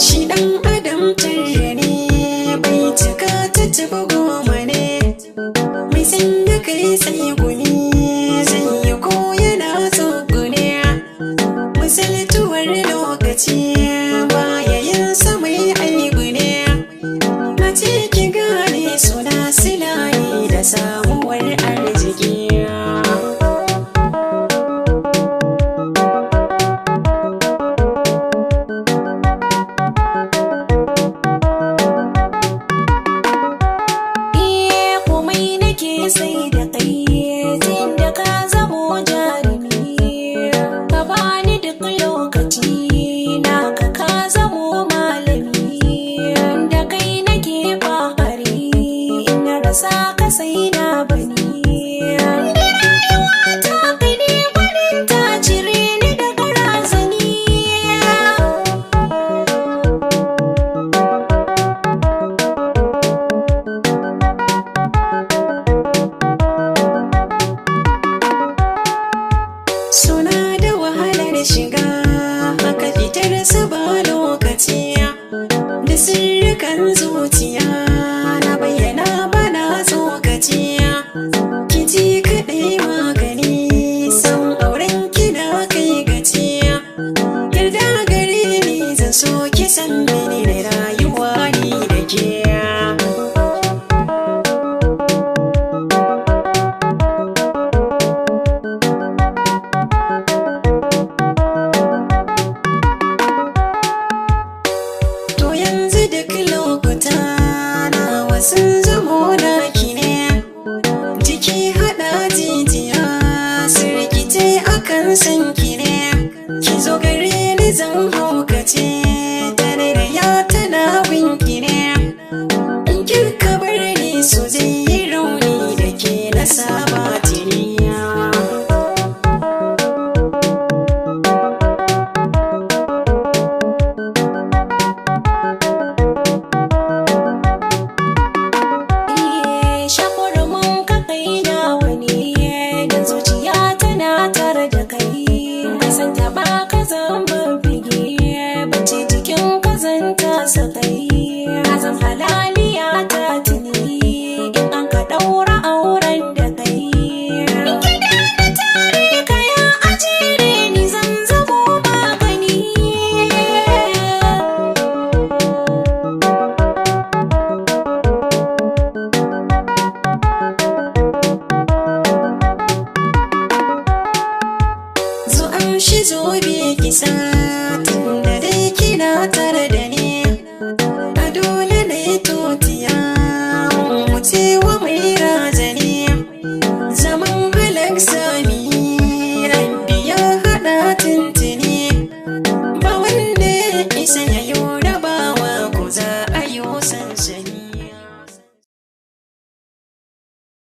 Shi ɗan adam tare ne bai cika ta taba goma ne, mai sanya kai sai guni zai yi ko yana tsogune. Misaltuwar lokaci baya yin sa mai aibu ne, na ce ki gane suna sila ne da samuwar arziki. Sai da kai jin da ka zamo jarumi, ka bani duk lokaci na ka zamo malami, da kai nake fahari in na rasa ka sai na bani. Suna da wahalar shiga haka fitar su ba lokaci, da sirrikan zuciya na bayyana bana tsokaci. Ki ji kaɗai magani san auren kina kai gaci, yarda gare ni zan so ki san mini da rayuwa ni da ke. Duk lokuta nawa sun zamo naki ne, jiki haɗa jijiya sirkice akan san ki ne. Ki zo gare ni zan haukace tarayya tana winki ne, in kika bar ni so zai yi rauni da ke na saba tiriya. Azam halaliya ta tuni in an ka ɗaura auren da kai. In gida na tare ka ya ajere ni zan zamo magani. Zo amshi zobe kisa tun da dai kina tare da ni. Dole na yi totiya wuce wa mai razani, zaman halak sami rabbi ya haɗa tuntuni, ba wanda ya isa ya yi